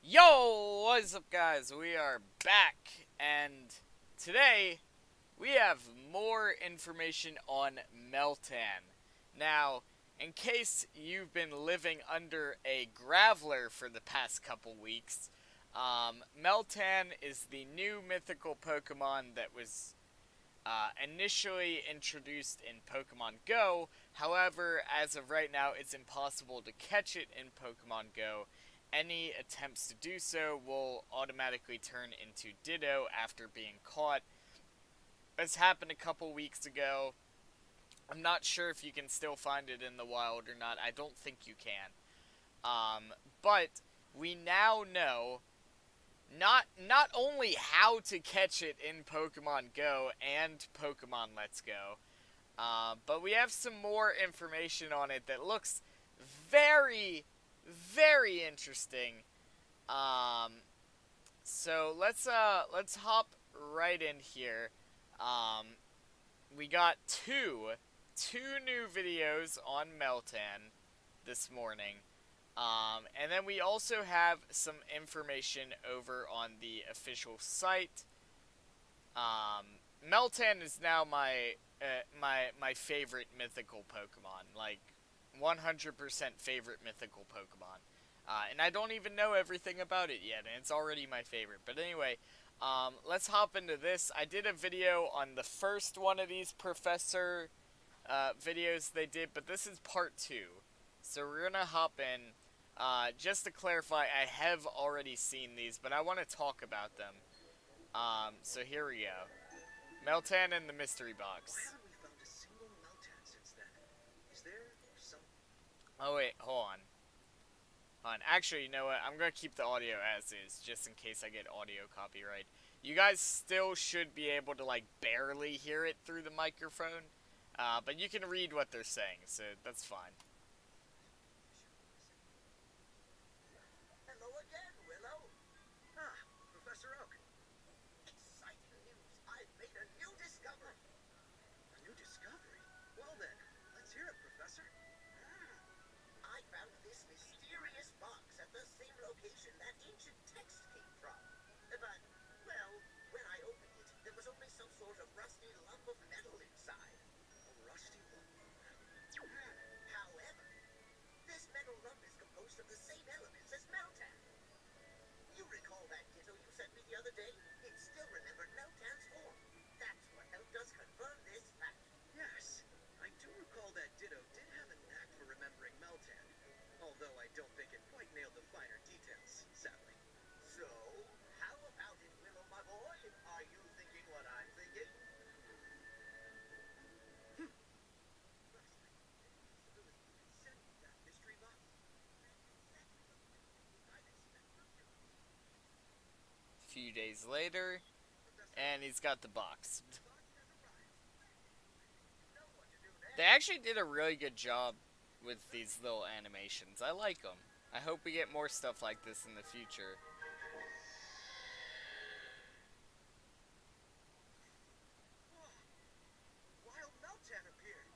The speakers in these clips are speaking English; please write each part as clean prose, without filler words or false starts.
Yo, what's up, guys? We are back, and today we have more information on Meltan. Now, in case you've been living under a graveler for the past couple weeks, Meltan is the new mythical Pokemon that was initially introduced in Pokemon Go. However, as of right now, it's impossible to catch it in Pokemon Go. Any attempts to do so will automatically turn into Ditto after being caught. This happened a couple weeks ago. I'm not sure if you can still find it in the wild or not. I don't think you can. But we now know not only how to catch it in Pokemon Go and Pokemon Let's Go, but we have some more information on it that looks very, very interesting. Um, so let's hop right in here. Um, we got two new videos on Meltan this morning. And then we also have some information over on the official site. Meltan is now my favorite mythical Pokemon, like 100% favorite mythical Pokemon. And I don't even know everything about it yet, and it's already my favorite. But anyway, let's hop into this. I did a video on the first one of these Professor videos they did, but this is part 2. So we're gonna hop in. Just to clarify, I have already seen these, but I want to talk about them. So here we go. Meltan in the mystery box. Why haven't we found a single Meltan since then? Is there some... Oh wait, hold on. Actually, you know what? I'm gonna keep the audio as is, just in case I get audio copyright. You guys still should be able to, like, barely hear it through the microphone. But you can read what they're saying, so that's fine. Hello again, Willow. Ah, Professor Oak. Exciting news. I've made a new discovery. A new discovery? Well then, let's hear it, Professor. I found this mysterious box at the same location that ancient text came from. But, well, when I opened it, there was only some sort of rusty lump of metal inside. A rusty lump of metal? However, this metal lump is composed of the same elements as Meltan. You recall that ditto you sent me the other day? It still remembered Meltan's form. That's what helped us confirm this fact. Yes, I do recall that ditto did have a knack for remembering Meltan. Although I don't think it quite nailed the finer details, sadly. So, how about it, Willow, my boy? Are you thinking what I'm thinking? A few days later, and he's got the box. They actually did a really good job with these little animations. I like them. I hope we get more stuff like this in the future. Wild Meltan appeared.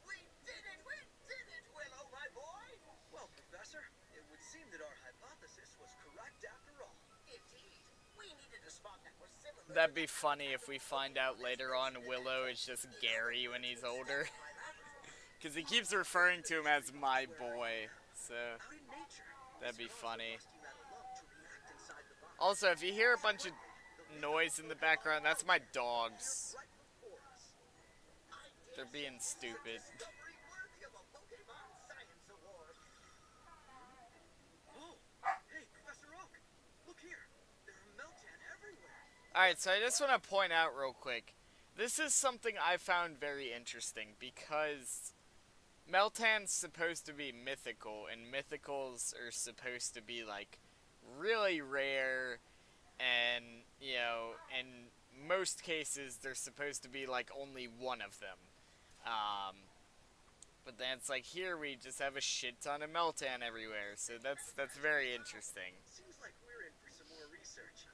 We did it! We did it, Willow, my boy! Well, Professor, it would seem that our hypothesis was correct after all. Indeed. We needed a spot that was similar. That'd be funny if we find out later on Willow is just Gary when he's older. Because he keeps referring to him as my boy. So, that'd be funny. Also, if you hear a bunch of noise in the background, that's my dogs. They're being stupid. Alright, so I just want to point out real quick. This is something I found very interesting because Meltan's supposed to be mythical, and mythicals are supposed to be, like, really rare, and, you know, in most cases, they're supposed to be, like, only one of them. But then it's like, here we just have a shit ton of Meltan everywhere, so that's very interesting. Seems like we're in for some more research.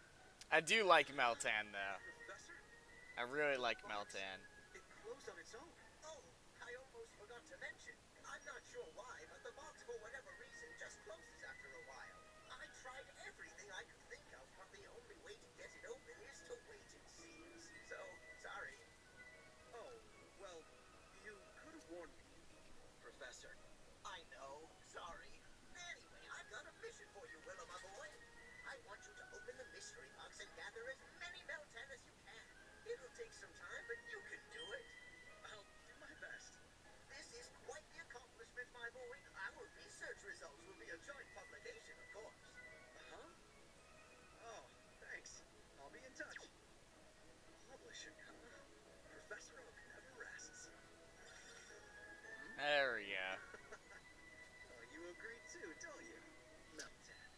I do like Meltan, though. Professor? I really like Meltan. It closed on its own. Oh, I almost forgot to mention. I'm not sure why, but the box, for whatever reason, just closes after a while. I Professor. I know. Sorry. Anyway, I've got a mission for you, Willow, my boy. I want you to open the mystery box and gather as many Meltan as you can. It'll take some time, but you can do it. I'll do my best. This is quite the accomplishment, my boy. Our research results will be a joint publication, of course. Uh-huh. Oh, thanks. I'll be in touch. Publishing, huh? Professor Oak never rests. There we go. Oh, you agree too, don't you? Meltan.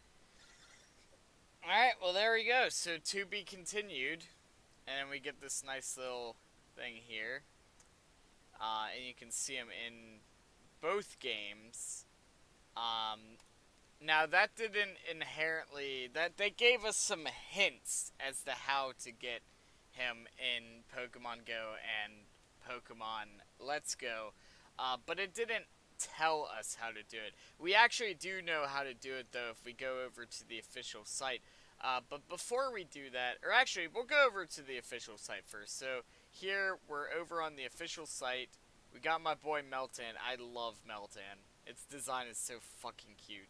Alright, well there we go. So to be continued. And we get this nice little thing here. And you can see him in both games. Now that didn't inherently... They gave us some hints as to how to get him in Pokemon Go and Pokemon Let's Go. But it didn't tell us how to do it. We actually do know how to do it though if we go over to the official site. But before we do that, or actually we'll go over to the official site first. So here we're over on the official site. We got my boy Meltan. I love Meltan. Its design is so fucking cute.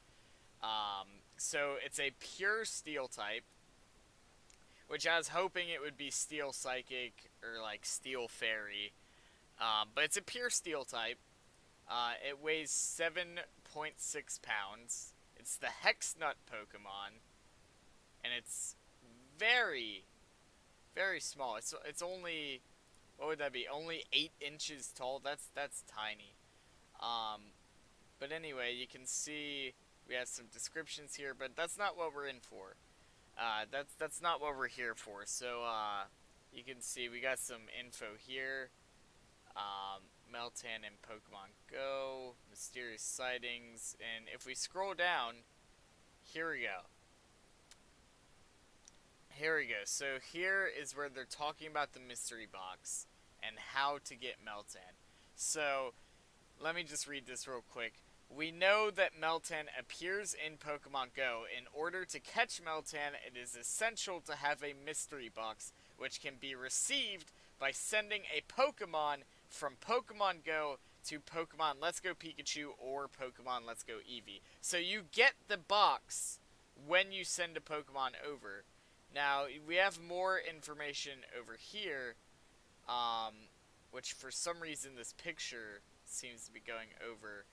So it's a pure steel type, which I was hoping it would be steel psychic or like steel fairy. But it's a pure steel type. It weighs 7.6 pounds. It's the Hex Nut Pokemon. And it's very, very small. It's only, what would that be? Only 8 inches tall. That's tiny. But anyway, you can see we have some descriptions here, but that's not what we're in for. That's not what we're here for. So you can see we got some info here. Meltan in Pokemon Go, mysterious sightings, and if we scroll down, here we go. Here we go. So here is where they're talking about the mystery box and how to get Meltan. So let me just read this real quick. We know that Meltan appears in Pokemon Go. In order to catch Meltan, it is essential to have a mystery box, which can be received by sending a Pokemon from Pokemon Go to Pokemon Let's Go Pikachu or Pokemon Let's Go Eevee. So you get the box when you send a Pokemon over. Now, we have more information over here, which for some reason this picture seems to be going over.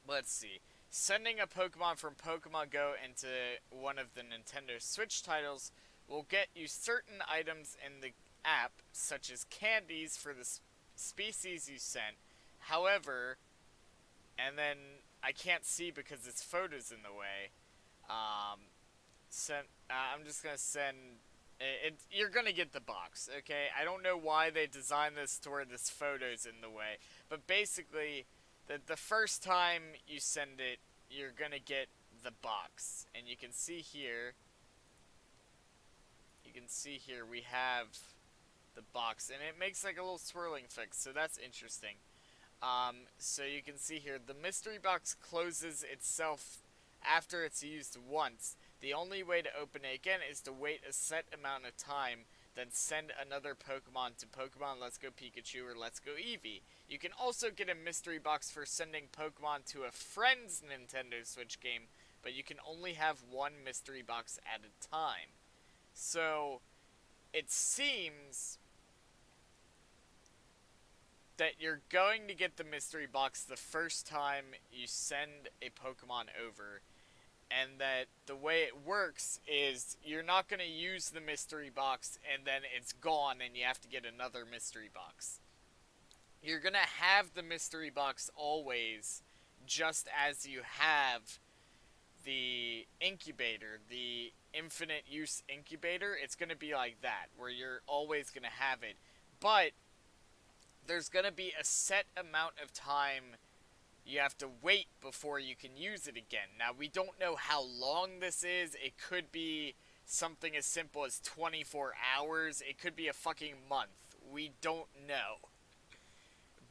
Let's see. Sending a Pokemon from Pokemon Go into one of the Nintendo Switch titles will get you certain items in the app, such as candies for the species you sent. However, and then I can't see because this photo's in the way. I'm just gonna send it. You're gonna get the box, okay? I don't know why they designed this to where this photo's in the way, but basically, the first time you send it, you're gonna get the box, and you can see here. You can see here we have the box, and it makes like a little swirling effect, so that's interesting. So you can see here the mystery box closes itself after it's used once. The only way to open it again is to wait a set amount of time, then send another Pokemon to Pokemon Let's Go Pikachu or Let's Go Eevee. You can also get a mystery box for sending Pokemon to a friend's Nintendo Switch game, but you can only have one mystery box at a time. So, it seems that you're going to get the mystery box the first time you send a Pokemon over, and that the way it works is you're not going to use the mystery box and then it's gone and you have to get another mystery box. You're going to have the mystery box always, just as you have the incubator, the infinite use incubator. It's going to be like that, where you're always going to have it. But there's going to be a set amount of time you have to wait before you can use it again. Now, we don't know how long this is. It could be something as simple as 24 hours. It could be a fucking month. We don't know.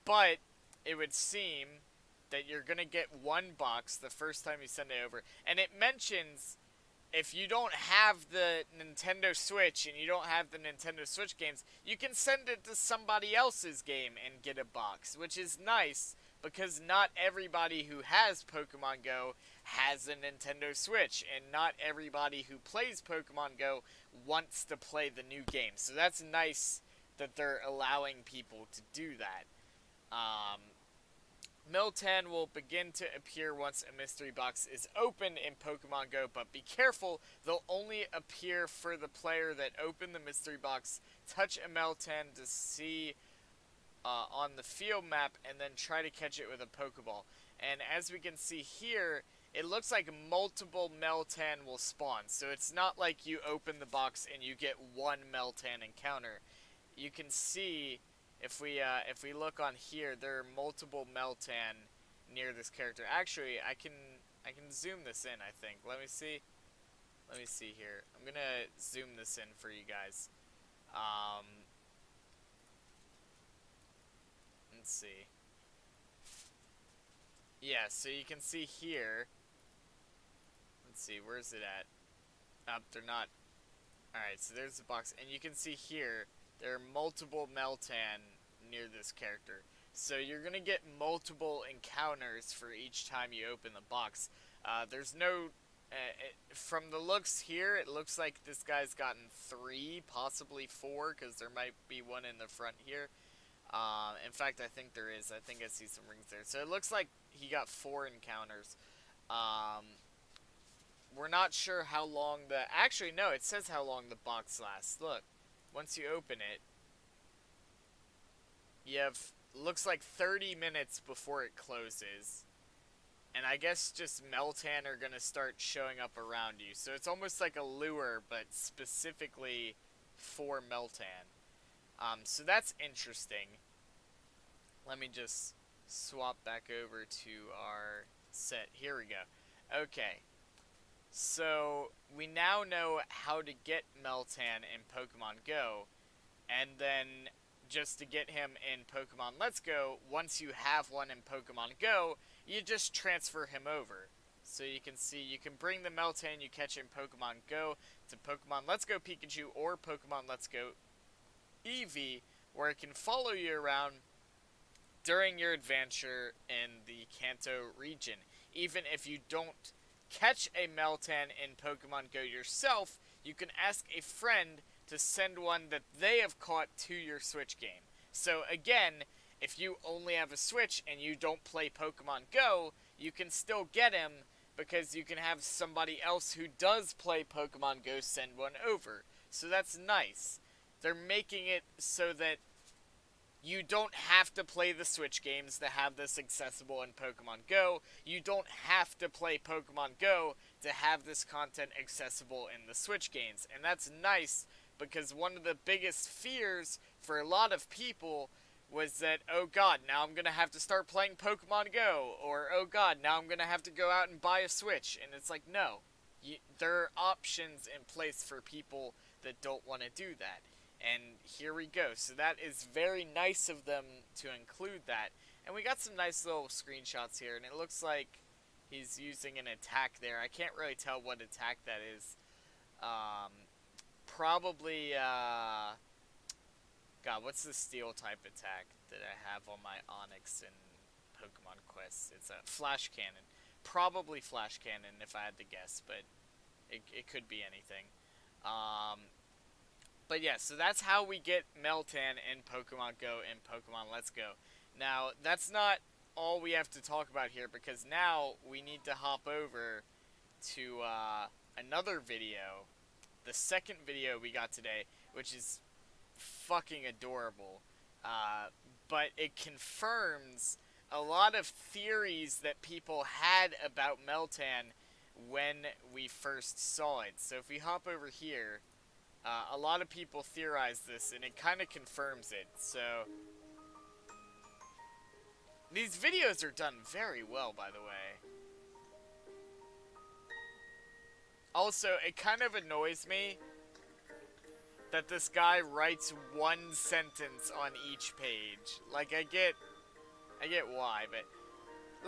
But it would seem that you're going to get one box the first time you send it over. And it mentions if you don't have the Nintendo Switch and you don't have the Nintendo Switch games, you can send it to somebody else's game and get a box, which is nice because not everybody who has Pokemon Go has a Nintendo Switch, and not everybody who plays Pokemon Go wants to play the new game. So that's nice that they're allowing people to do that. Meltan will begin to appear once a mystery box is opened in Pokemon Go, but be careful, they'll only appear for the player that opened the mystery box, touch a Meltan to see on the field map, and then try to catch it with a Pokeball. And as we can see here, it looks like multiple Meltan will spawn, so it's not like you open the box and you get one Meltan encounter. You can see if we look on here, there are multiple Meltan near this character. Actually, I can zoom this in, I think. Let me see. Let me see here. I'm gonna zoom this in for you guys. Let's see. Yeah, so you can see here. Let's see, where's it at? They're not. Alright, so there's the box. And you can see here, there are multiple Meltan near this character. So you're going to get multiple encounters for each time you open the box. There's no... from the looks here, it looks like this guy's gotten 3, possibly 4, because there might be one in the front here. In fact, I think there is. I think I see some rings there. So it looks like he got 4 encounters. We're not sure how long the... Actually, no, it says how long the box lasts. Look, once you open it, you have... looks like 30 minutes before it closes. And I guess just Meltan are going to start showing up around you. So it's almost like a lure, but specifically for Meltan. So that's interesting. Let me just swap back over to our set. Here we go. Okay. So we now know how to get Meltan in Pokemon Go. And then just to get him in Pokemon Let's Go, once you have one in Pokemon Go, you just transfer him over. So you can see, you can bring the Meltan you catch in Pokemon Go to Pokemon Let's Go Pikachu or Pokemon Let's Go Eevee, where it can follow you around during your adventure in the Kanto region. Even if you don't catch a Meltan in Pokemon Go yourself, you can ask a friend to send one that they have caught to your Switch game. So again, if you only have a Switch and you don't play Pokemon Go, you can still get him because you can have somebody else who does play Pokemon Go send one over. So that's nice. They're making it so that you don't have to play the Switch games to have this accessible in Pokemon Go. You don't have to play Pokemon Go to have this content accessible in the Switch games. And that's nice because one of the biggest fears for a lot of people was that, oh god, now I'm going to have to start playing Pokemon Go. Or, oh god, now I'm going to have to go out and buy a Switch. And it's like, no. There are options in place for people that don't want to do that. And here we go. So that is very nice of them to include that. And we got some nice little screenshots here. And it looks like he's using an attack there. I can't really tell what attack that is. Probably, God, what's the steel type attack that I have on my Onyx in Pokemon Quest? It's a Flash Cannon. Probably Flash Cannon if I had to guess, but it could be anything. But yeah, so that's how we get Meltan in Pokemon Go and Pokemon Let's Go. Now, that's not all we have to talk about here, because now we need to hop over to another video. The second video we got today, which is fucking adorable. But it confirms a lot of theories that people had about Meltan when we first saw it. So if we hop over here, a lot of people theorize this, and it kind of confirms it. So these videos are done very well, by the way. Also, it kind of annoys me that this guy writes one sentence on each page. Like, I get why, but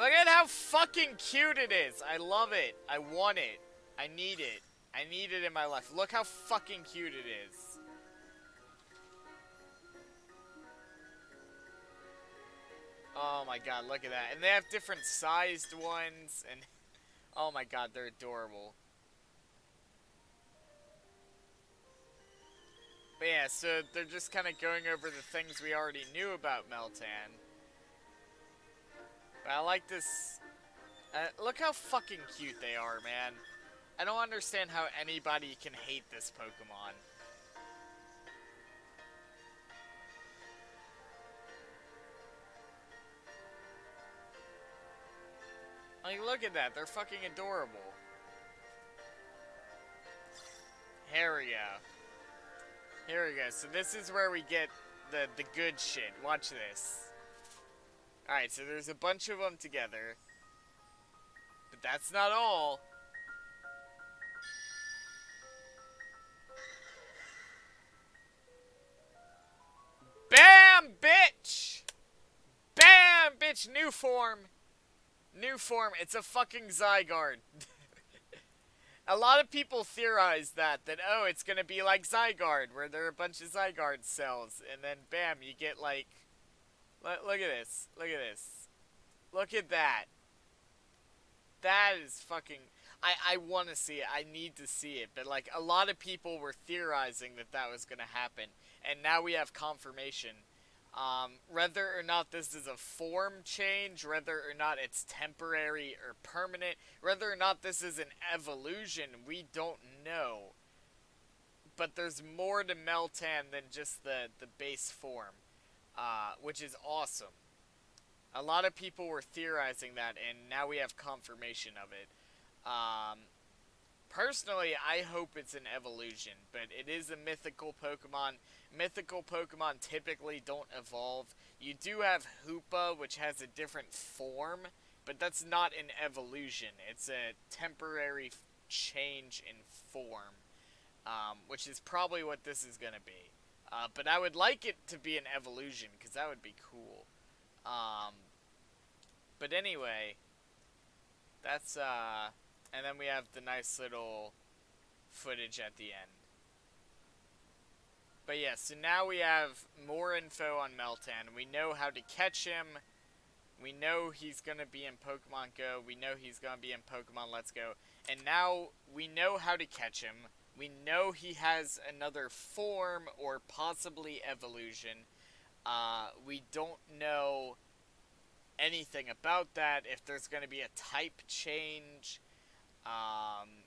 look at how fucking cute it is. I love it. I want it. I need it. I need it in my life. Look how fucking cute it is. Oh my god, look at that. And they have different sized ones, and oh my god, they're adorable. But yeah, so they're just kind of going over the things we already knew about Meltan. But I like this. Look how fucking cute they are, man. I don't understand how anybody can hate this Pokemon. Like, look at that. They're fucking adorable. Here we go. Here we go. So this is where we get the good shit. Watch this. Alright, so there's a bunch of them together. But that's not all. Bam, bitch! Bam, bitch! New form. New form. It's a fucking Zygarde. A lot of people theorize that oh, it's gonna be like Zygarde, where there are a bunch of Zygarde cells, and then bam, you get like, look at this, look at this, look at that. That is fucking. I want to see it. I need to see it. But like a lot of people were theorizing that was gonna happen, and now we have confirmation. Whether or not this is a form change, whether or not it's temporary or permanent, whether or not this is an evolution, we don't know. But there's more to Meltan than just the base form, which is awesome. A lot of people were theorizing that, and now we have confirmation of it. Personally, I hope it's an evolution, but it is a mythical Pokemon. Mythical Pokemon typically don't evolve. You do have Hoopa, which has a different form, but that's not an evolution. It's a temporary change in form, which is probably what this is going to be. But I would like it to be an evolution, because that would be cool. But anyway, that's, and then we have the nice little footage at the end. But yeah, so now we have more info on Meltan. We know how to catch him. We know he's going to be in Pokemon Go. We know he's going to be in Pokemon Let's Go. And now we know how to catch him. We know he has another form or possibly evolution. We don't know anything about that, if there's going to be a type change.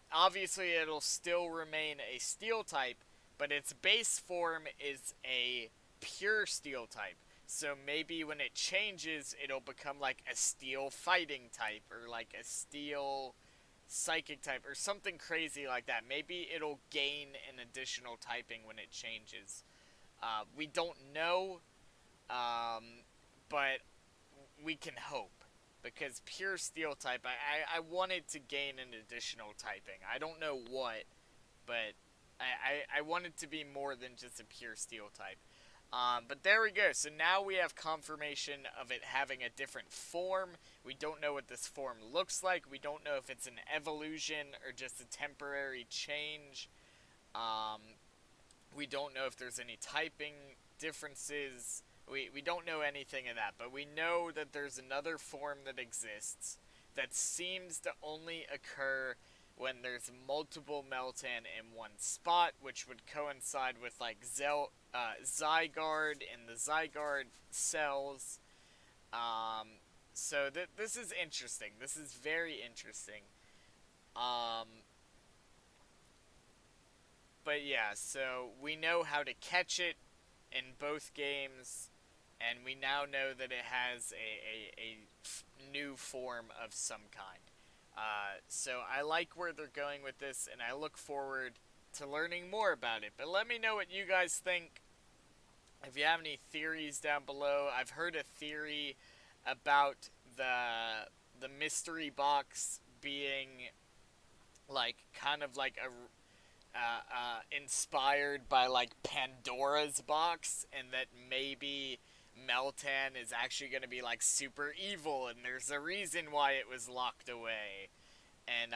Obviously, it'll still remain a steel type, but its base form is a pure steel type. So maybe when it changes, it'll become like a steel fighting type, or like a steel psychic type, or something crazy like that. Maybe it'll gain an additional typing when it changes. We don't know, but we can hope. Because pure steel type, I wanted to gain an additional typing. I don't know what, but I want it to be more than just a pure steel type. But there we go. So now we have confirmation of it having a different form. We don't know what this form looks like. We don't know if it's an evolution or just a temporary change. We don't know if there's any typing differences. We don't know anything of that, but we know that there's another form that exists that seems to only occur when there's multiple Meltan in one spot, which would coincide with like Zygarde and the Zygarde cells. So this is interesting. This is very interesting. But yeah, so we know how to catch it in both games, and we now know that it has a new form of some kind. So I like where they're going with this, and I look forward to learning more about it. But let me know what you guys think. If you have any theories down below, I've heard a theory about the mystery box being like kind of like a inspired by like Pandora's box, and that maybe Meltan is actually going to be like super evil, and there's a reason why it was locked away. and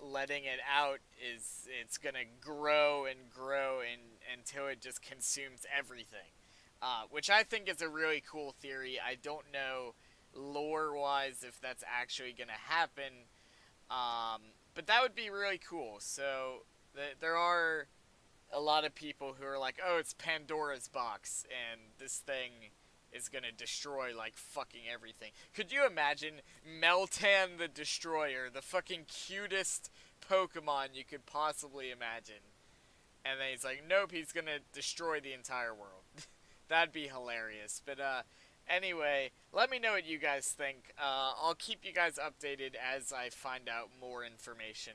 letting it out it's gonna grow and grow until it just consumes everything, which I think is a really cool theory. I don't know lore wise if that's actually gonna happen, but that would be really cool. So there are a lot of people who are like, oh, it's Pandora's box, and this thing is gonna destroy like fucking everything. Could you imagine Meltan the Destroyer, the fucking cutest Pokemon you could possibly imagine? And then he's like, nope, he's gonna destroy the entire world. That'd be hilarious. But anyway, let me know what you guys think. I'll keep you guys updated as I find out more information.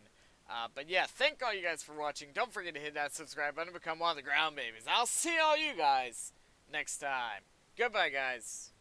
But yeah, thank all you guys for watching. Don't forget to hit that subscribe button to become one of the ground babies. I'll see all you guys next time. Goodbye, guys.